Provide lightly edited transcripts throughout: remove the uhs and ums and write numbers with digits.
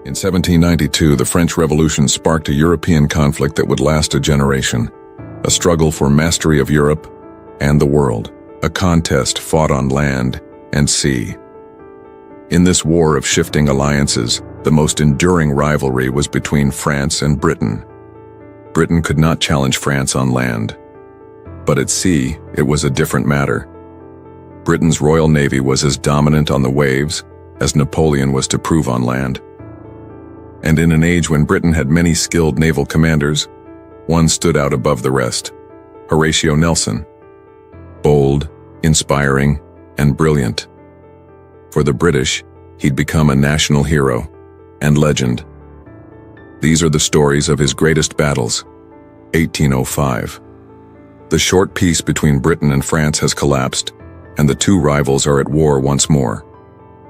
In 1792, the French Revolution sparked a European conflict that would last a generation, a struggle for mastery of Europe and the world, a contest fought on land and sea. In this war of shifting alliances, the most enduring rivalry was between France and Britain. Britain could not challenge France on land, but at sea, it was a different matter. Britain's Royal Navy was as dominant on the waves as Napoleon was to prove on land. And in an age when Britain had many skilled naval commanders, one stood out above the rest: Horatio Nelson. Bold, inspiring, and brilliant. For the British, he'd become a national hero and legend. These are the stories of his greatest battles. 1805. The short peace between Britain and France has collapsed, and the two rivals are at war once more.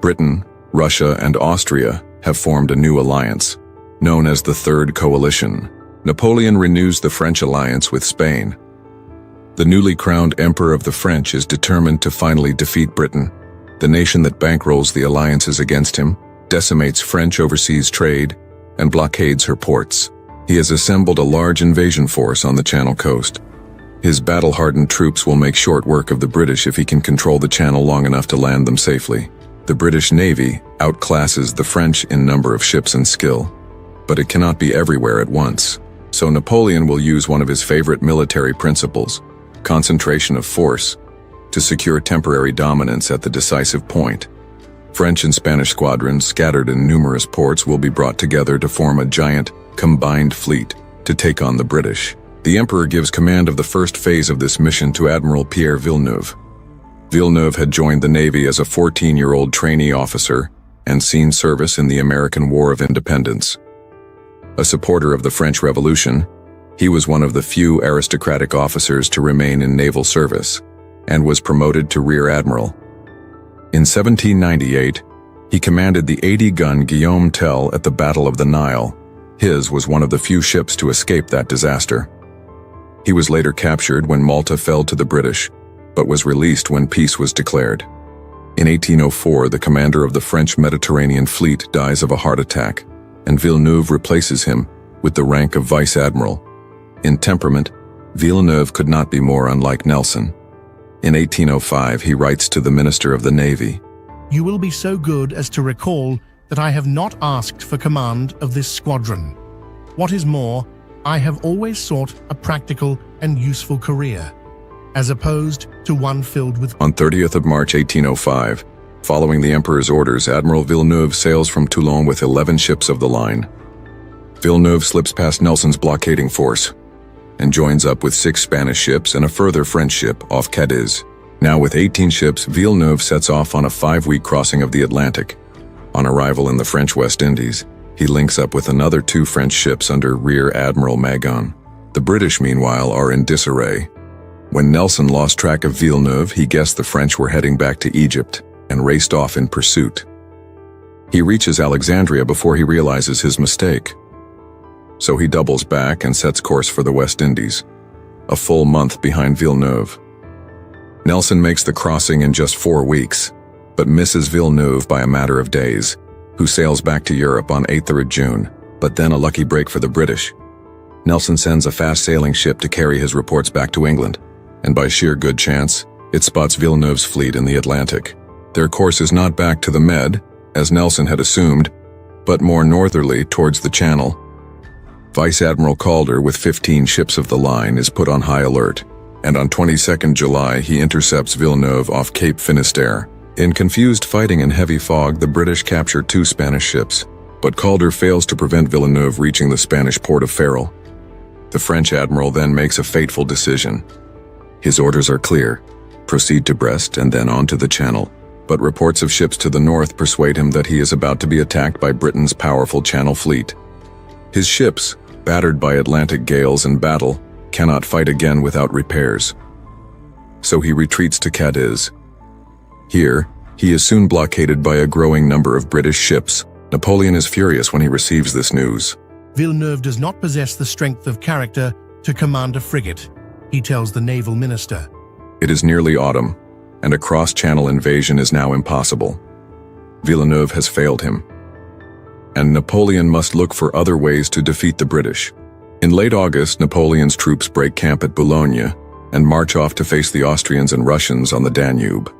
Britain, Russia, and Austria have formed a new alliance, known as the Third Coalition. Napoleon renews the French alliance with Spain. The newly crowned Emperor of the French is determined to finally defeat Britain, the nation that bankrolls the alliances against him, decimates French overseas trade, and blockades her ports. He has assembled a large invasion force on the Channel coast. His battle-hardened troops will make short work of the British if he can control the Channel long enough to land them safely. The British Navy outclasses the French in number of ships and skill, but it cannot be everywhere at once. So Napoleon will use one of his favorite military principles, concentration of force, to secure temporary dominance at the decisive point. French and Spanish squadrons scattered in numerous ports will be brought together to form a giant, combined fleet to take on the British. The Emperor gives command of the first phase of this mission to Admiral Pierre Villeneuve. Villeneuve had joined the Navy as a 14-year-old trainee officer and seen service in the American War of Independence. A supporter of the French Revolution, he was one of the few aristocratic officers to remain in naval service and was promoted to Rear Admiral. In 1798, he commanded the 80-gun Guillaume Tell at the Battle of the Nile. His was one of the few ships to escape that disaster. He was later captured when Malta fell to the British, but was released when peace was declared. In 1804, the commander of the French Mediterranean fleet dies of a heart attack, and Villeneuve replaces him with the rank of vice admiral. In temperament, Villeneuve could not be more unlike Nelson. In 1805, he writes to the Minister of the Navy, "You will be so good as to recall that I have not asked for command of this squadron. What is more, I have always sought a practical and useful career, as opposed to one filled with..." On 30th of March 1805, following the Emperor's orders, Admiral Villeneuve sails from Toulon with 11 ships of the line. Villeneuve slips past Nelson's blockading force and joins up with 6 Spanish ships and a further French ship off Cadiz. Now with 18 ships, Villeneuve sets off on a 5-week crossing of the Atlantic. On arrival in the French West Indies, he links up with another 2 French ships under Rear Admiral Magon. The British, meanwhile, are in disarray. When Nelson lost track of Villeneuve, he guessed the French were heading back to Egypt and raced off in pursuit. He reaches Alexandria before he realizes his mistake. So he doubles back and sets course for the West Indies, a full month behind Villeneuve. Nelson makes the crossing in just 4 weeks, but misses Villeneuve by a matter of days, who sails back to Europe on 8th of June, but then a lucky break for the British. Nelson sends a fast-sailing ship to carry his reports back to England, and by sheer good chance, it spots Villeneuve's fleet in the Atlantic. Their course is not back to the Med, as Nelson had assumed, but more northerly towards the Channel. Vice Admiral Calder, with 15 ships of the line, is put on high alert, and on 22nd July he intercepts Villeneuve off Cape Finisterre. In confused fighting and heavy fog, the British capture 2 Spanish ships, but Calder fails to prevent Villeneuve reaching the Spanish port of Ferrol. The French admiral then makes a fateful decision. His orders are clear: proceed to Brest and then on to the Channel. But reports of ships to the north persuade him that he is about to be attacked by Britain's powerful Channel fleet. His ships, battered by Atlantic gales and battle, cannot fight again without repairs. So he retreats to Cadiz. Here, he is soon blockaded by a growing number of British ships. Napoleon is furious when he receives this news. Villeneuve does not possess the strength of character to command a frigate, he tells the naval minister. It is nearly autumn, and a cross-channel invasion is now impossible. Villeneuve has failed him. and Napoleon must look for other ways to defeat the British. In late August, Napoleon's troops break camp at Boulogne and march off to face the Austrians and Russians on the Danube.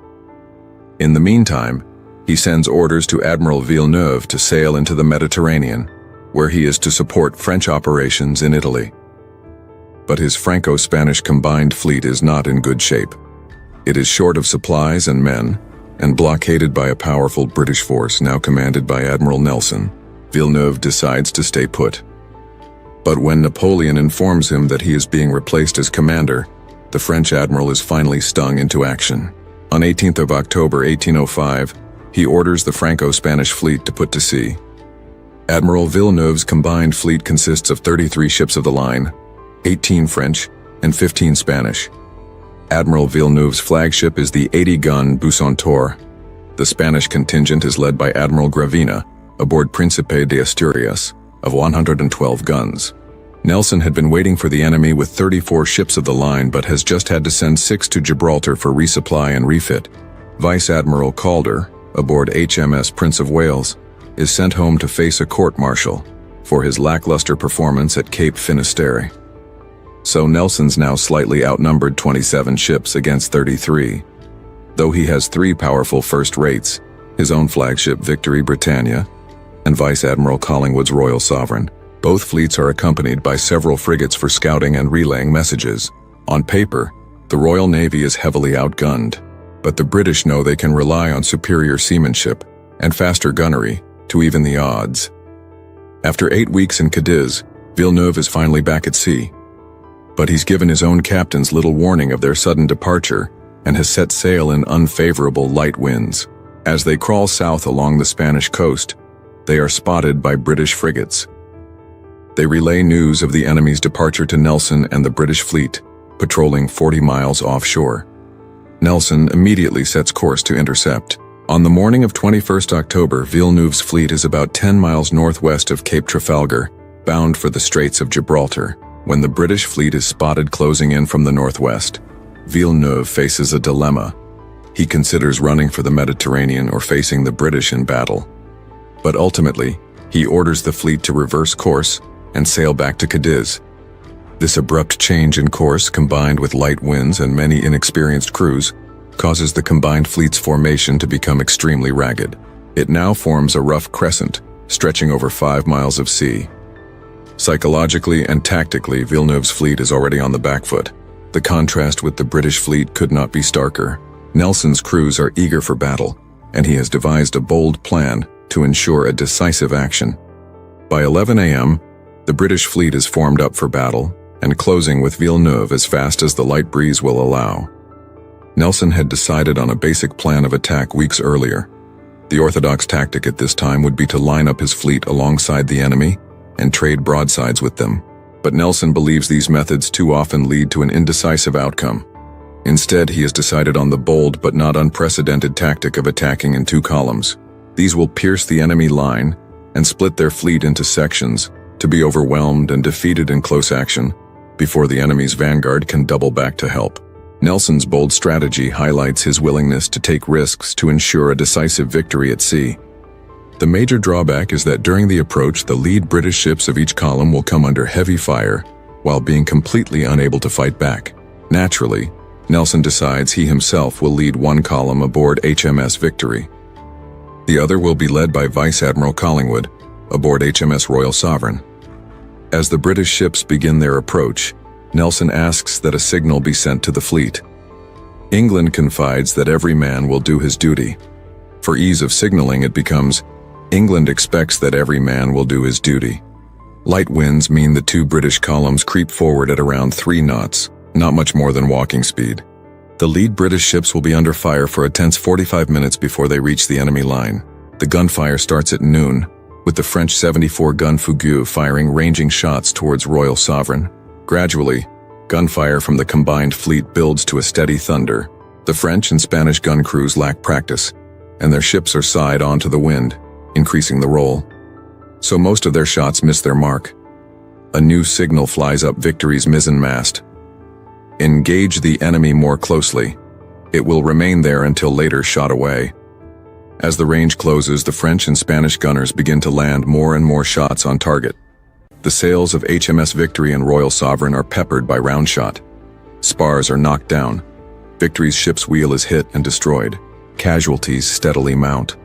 In the meantime, he sends orders to Admiral Villeneuve to sail into the Mediterranean, where he is to support French operations in Italy. But his Franco-Spanish combined fleet is not in good shape. It is short of supplies and men, and blockaded by a powerful British force now commanded by Admiral Nelson. Villeneuve decides to stay put. But when Napoleon informs him that he is being replaced as commander, the French admiral is finally stung into action. On 18th of October 1805, he orders the Franco-Spanish fleet to put to sea. Admiral Villeneuve's combined fleet consists of 33 ships of the line, 18 French and 15 Spanish. Admiral Villeneuve's flagship is the 80-gun Bucentaur. The Spanish contingent is led by Admiral Gravina, aboard Príncipe de Asturias, of 112 guns. Nelson had been waiting for the enemy with 34 ships of the line but has just had to send 6 to Gibraltar for resupply and refit. Vice Admiral Calder, aboard HMS Prince of Wales, is sent home to face a court-martial for his lackluster performance at Cape Finisterre. So Nelson's now slightly outnumbered 27 ships against 33. Though he has 3 powerful first rates, his own flagship Victory Britannia and Vice Admiral Collingwood's Royal Sovereign. Both fleets are accompanied by several frigates for scouting and relaying messages. On paper, the Royal Navy is heavily outgunned, but the British know they can rely on superior seamanship and faster gunnery to even the odds. After 8 weeks in Cadiz, Villeneuve is finally back at sea. But he's given his own captains little warning of their sudden departure and has set sail in unfavorable light winds. As they crawl south along the Spanish coast, they are spotted by British frigates. They relay news of the enemy's departure to Nelson and the British fleet, patrolling 40 miles offshore. Nelson immediately sets course to intercept. On the morning of 21st October, Villeneuve's fleet is about 10 miles northwest of Cape Trafalgar, bound for the Straits of Gibraltar. When the British fleet is spotted closing in from the northwest, Villeneuve faces a dilemma. He considers running for the Mediterranean or facing the British in battle. But ultimately, he orders the fleet to reverse course and sail back to Cadiz. This abrupt change in course, combined with light winds and many inexperienced crews, causes the combined fleet's formation to become extremely ragged. It now forms a rough crescent, stretching over 5 miles of sea. Psychologically and tactically, Villeneuve's fleet is already on the back foot. The contrast with the British fleet could not be starker. Nelson's crews are eager for battle, and he has devised a bold plan to ensure a decisive action. By 11 a.m., the British fleet is formed up for battle and closing with Villeneuve as fast as the light breeze will allow. Nelson had decided on a basic plan of attack weeks earlier. The orthodox tactic at this time would be to line up his fleet alongside the enemy and trade broadsides with them. But Nelson believes these methods too often lead to an indecisive outcome. Instead, he has decided on the bold but not unprecedented tactic of attacking in 2 columns. These will pierce the enemy line and split their fleet into sections, to be overwhelmed and defeated in close action before the enemy's vanguard can double back to help. Nelson's bold strategy highlights his willingness to take risks to ensure a decisive victory at sea. The major drawback is that during the approach, the lead British ships of each column will come under heavy fire while being completely unable to fight back. Naturally, Nelson decides he himself will lead one column aboard HMS Victory. The other will be led by Vice Admiral Collingwood aboard HMS Royal Sovereign. As the British ships begin their approach, Nelson asks that a signal be sent to the fleet. England confides that every man will do his duty. For ease of signaling, it becomes, England expects that every man will do his duty. Light winds mean the 2 British columns creep forward at around 3 knots, not much more than walking speed. The lead British ships will be under fire for a tense 45 minutes before they reach the enemy line. The gunfire starts at noon, with the French 74-gun Fougueux firing ranging shots towards Royal Sovereign. Gradually, gunfire from the combined fleet builds to a steady thunder. The French and Spanish gun crews lack practice, and their ships are side on to the wind, increasing the roll. So most of their shots miss their mark. A new signal flies up Victory's mizzen mast. Engage the enemy more closely. It will remain there until later shot away. As the range closes, the French and Spanish gunners begin to land more and more shots on target. The sails of HMS Victory and Royal Sovereign are peppered by round shot. Spars are knocked down. Victory's ship's wheel is hit and destroyed. Casualties steadily mount.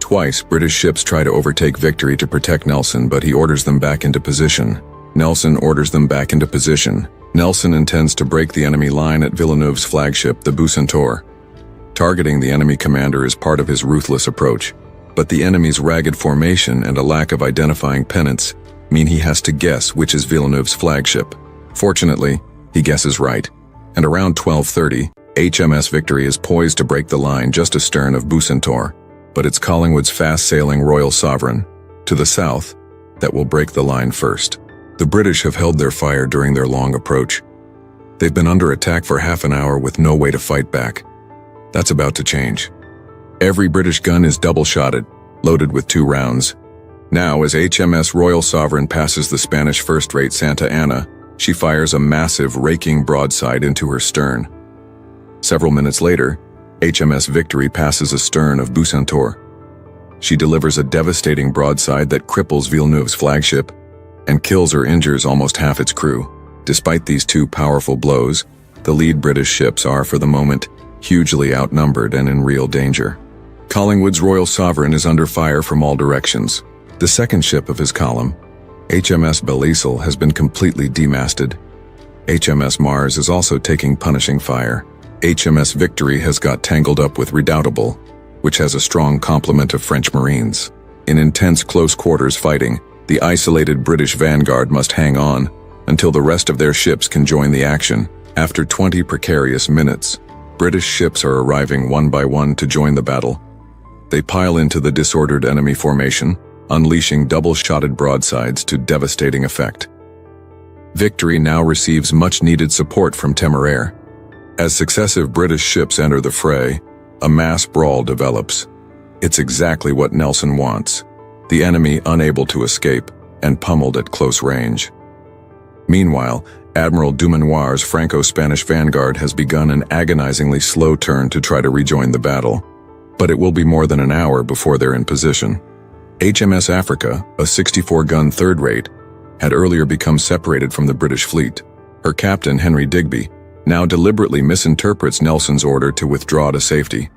Twice, British ships try to overtake Victory to protect Nelson, but he orders them back into position. Nelson intends to break the enemy line at Villeneuve's flagship, the Bucentaure. Targeting the enemy commander is part of his ruthless approach, but the enemy's ragged formation and a lack of identifying pennants mean he has to guess which is Villeneuve's flagship. Fortunately, he guesses right, and around 12:30, HMS Victory is poised to break the line just astern of Bucentaure, but it's Collingwood's fast-sailing Royal Sovereign, to the south, that will break the line first. The British have held their fire during their long approach. They've been under attack for half an hour with no way to fight back. That's about to change. Every British gun is double-shotted, loaded with 2 rounds. Now, as HMS Royal Sovereign passes the Spanish first-rate Santa Ana, she fires a massive, raking broadside into her stern. Several minutes later, HMS Victory passes astern of Bucentaure. She delivers a devastating broadside that cripples Villeneuve's flagship and kills or injures almost half its crew. Despite these 2 powerful blows, the lead British ships are, for the moment, hugely outnumbered and in real danger. Collingwood's Royal Sovereign is under fire from all directions. The second ship of his column, HMS Belleisle, has been completely demasted. HMS Mars is also taking punishing fire. HMS Victory has got tangled up with Redoutable, which has a strong complement of French Marines. In intense close-quarters fighting, the isolated British vanguard must hang on until the rest of their ships can join the action. After 20 precarious minutes, British ships are arriving one by one to join the battle. They pile into the disordered enemy formation, unleashing double-shotted broadsides to devastating effect. Victory now receives much-needed support from Temeraire. As successive British ships enter the fray, a mass brawl develops. It's exactly what Nelson wants. The enemy unable to escape and pummeled at close range. Meanwhile, Admiral Dumanoir's Franco-Spanish vanguard has begun an agonizingly slow turn to try to rejoin the battle, but it will be more than an hour before they're in position. HMS Africa, a 64-gun third-rate, had earlier become separated from the British fleet. Her captain, Henry Digby, now deliberately misinterprets Nelson's order to withdraw to safety.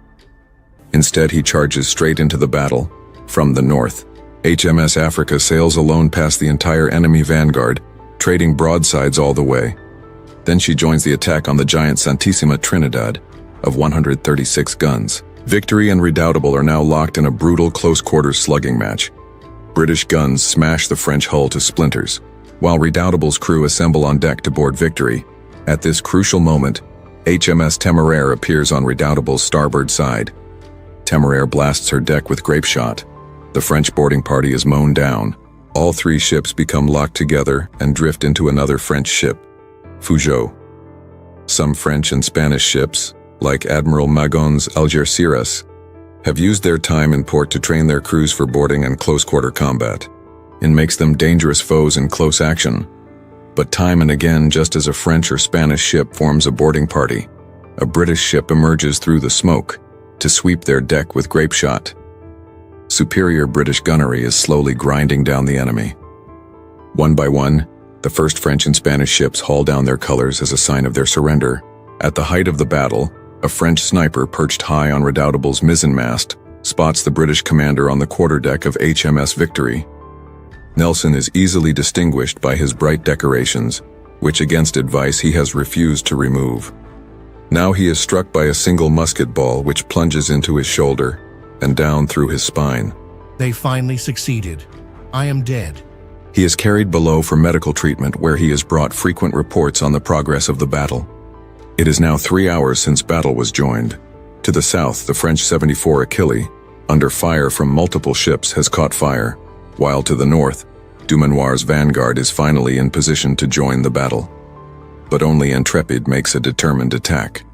Instead, he charges straight into the battle from the north. HMS Africa sails alone past the entire enemy vanguard, trading broadsides all the way. Then she joins the attack on the giant Santissima Trinidad of 136 guns. Victory and Redoutable are now locked in a brutal close-quarters slugging match. British guns smash the French hull to splinters, while Redoutable's crew assemble on deck to board Victory. At this crucial moment, HMS Temeraire appears on Redoutable's starboard side. Temeraire blasts her deck with grape shot. The French boarding party is mown down. All 3 ships become locked together and drift into another French ship, Fougeot. Some French and Spanish ships, like Admiral Magon's Algeciras, have used their time in port to train their crews for boarding and close-quarter combat. It makes them dangerous foes in close action. But time and again, just as a French or Spanish ship forms a boarding party, a British ship emerges through the smoke to sweep their deck with grape shot. Superior British gunnery is slowly grinding down the enemy. One by one, the first French and Spanish ships haul down their colors as a sign of their surrender. At the height of the battle, a French sniper perched high on Redoutable's mizzenmast spots the British commander on the quarterdeck of HMS Victory. Nelson is easily distinguished by his bright decorations, which against advice he has refused to remove. Now he is struck by a single musket ball which plunges into his shoulder and down through his spine. They finally succeeded. I am dead. He is carried below for medical treatment, where he has brought frequent reports on the progress of the battle. It is now 3 hours since battle was joined. To the south, the French 74 Achille, under fire from multiple ships, has caught fire, while to the north, Dumanoir's vanguard is finally in position to join the battle. But only Intrepid makes a determined attack.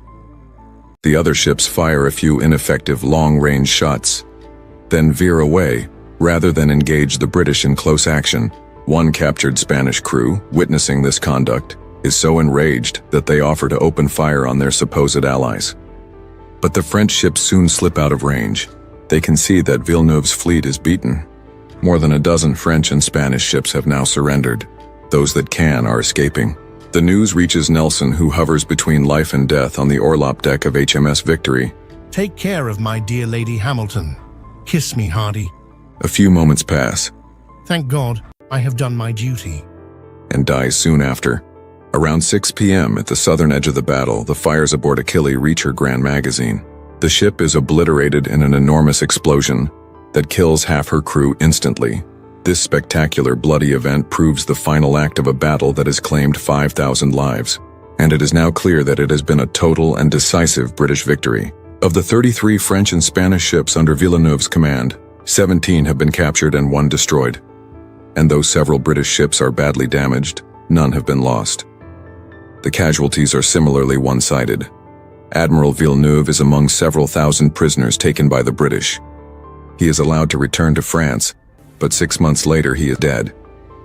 The other ships fire a few ineffective long-range shots, then veer away, rather than engage the British in close action. One captured Spanish crew, witnessing this conduct, is so enraged that they offer to open fire on their supposed allies. But the French ships soon slip out of range. They can see that Villeneuve's fleet is beaten. More than a dozen French and Spanish ships have now surrendered. Those that can are escaping. The news reaches Nelson, who hovers between life and death on the orlop deck of HMS Victory. Take care of my dear Lady Hamilton. Kiss me, Hardy. A few moments pass, Thank God, I have done my duty. and dies soon after. Around 6 p.m. at the southern edge of the battle, the fires aboard Achille reach her grand magazine. The ship is obliterated in an enormous explosion that kills half her crew instantly. This spectacular bloody event proves the final act of a battle that has claimed 5,000 lives, and it is now clear that it has been a total and decisive British victory. Of the 33 French and Spanish ships under Villeneuve's command, 17 have been captured and 1 destroyed. And though several British ships are badly damaged, none have been lost. The casualties are similarly one-sided. Admiral Villeneuve is among several thousand prisoners taken by the British. He is allowed to return to France, but 6 months later he is dead.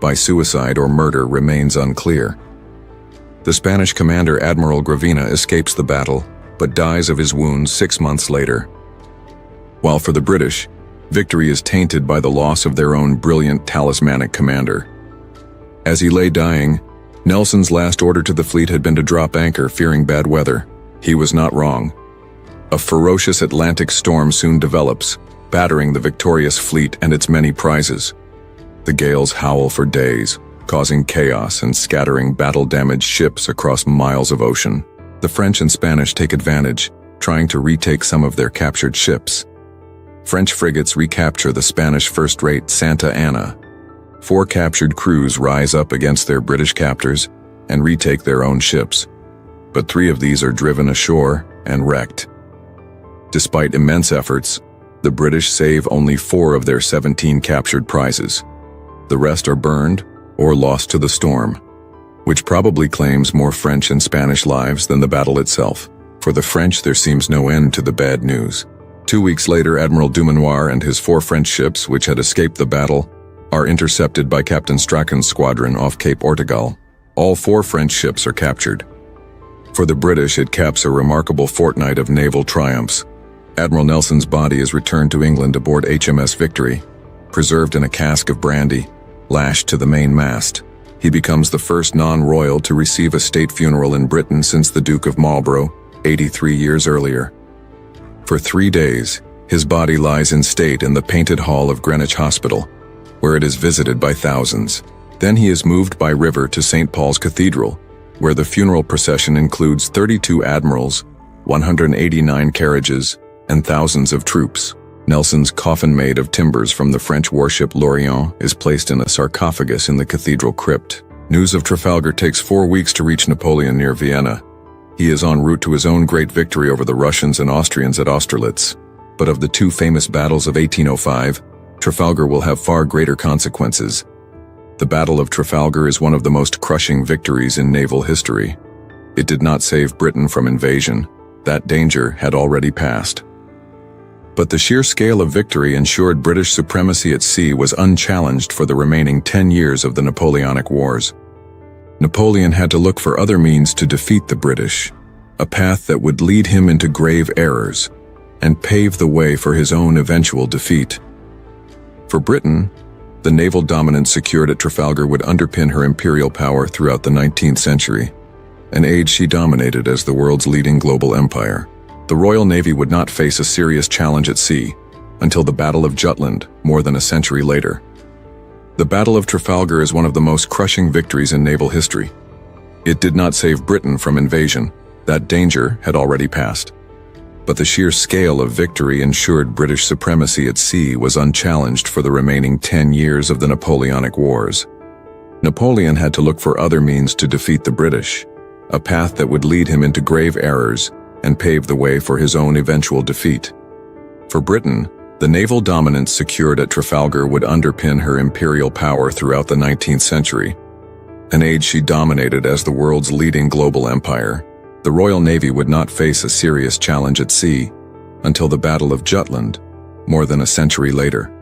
By suicide or murder remains unclear. The Spanish commander Admiral Gravina escapes the battle, but dies of his wounds 6 months later. While for the British, victory is tainted by the loss of their own brilliant talismanic commander. As he lay dying, Nelson's last order to the fleet had been to drop anchor, fearing bad weather. He was not wrong. A ferocious Atlantic storm soon develops, battering the victorious fleet and its many prizes. The gales howl for days, causing chaos and scattering battle-damaged ships across miles of ocean. The French and Spanish take advantage, trying to retake some of their captured ships. French frigates recapture the Spanish first-rate Santa Ana. 4 captured crews rise up against their British captors and retake their own ships, but 3 of these are driven ashore and wrecked. Despite immense efforts, the British save only 4 of their 17 captured prizes. The rest are burned or lost to the storm, which probably claims more French and Spanish lives than the battle itself. For the French, there seems no end to the bad news. 2 weeks later, Admiral Dumanoir and his 4 French ships, which had escaped the battle, are intercepted by Captain Strachan's squadron off Cape Ortegal. All 4 French ships are captured. For the British, it caps a remarkable fortnight of naval triumphs. Admiral Nelson's body is returned to England aboard HMS Victory, preserved in a cask of brandy, lashed to the main mast. He becomes the first non-royal to receive a state funeral in Britain since the Duke of Marlborough, 83 years earlier. For 3 days, his body lies in state in the Painted Hall of Greenwich Hospital, where it is visited by thousands. Then he is moved by river to St. Paul's Cathedral, where the funeral procession includes 32 admirals, 189 carriages, and thousands of troops. Nelson's coffin made of timbers from the French warship L'Orient is placed in a sarcophagus in the cathedral crypt. News of Trafalgar takes 4 weeks to reach Napoleon near Vienna. He is en route to his own great victory over the Russians and Austrians at Austerlitz. But of the 2 famous battles of 1805, Trafalgar will have far greater consequences. The Battle of Trafalgar is one of the most crushing victories in naval history. It did not save Britain from invasion. That danger had already passed. But the sheer scale of victory ensured British supremacy at sea was unchallenged for the remaining 10 years of the Napoleonic Wars. Napoleon had to look for other means to defeat the British, a path that would lead him into grave errors and pave the way for his own eventual defeat. For Britain, the naval dominance secured at Trafalgar would underpin her imperial power throughout the 19th century, an age she dominated as the world's leading global empire. The Royal Navy would not face a serious challenge at sea until the Battle of Jutland, more than a century later. The Battle of Trafalgar is one of the most crushing victories in naval history. It did not save Britain from invasion. That danger had already passed. But the sheer scale of victory ensured British supremacy at sea was unchallenged for the remaining 10 years of the Napoleonic Wars. Napoleon had to look for other means to defeat the British, a path that would lead him into grave errors and pave the way for his own eventual defeat. For Britain, the naval dominance secured at Trafalgar would underpin her imperial power throughout the 19th century, an age she dominated as the world's leading global empire. The Royal Navy would not face a serious challenge at sea until the Battle of Jutland, more than a century later.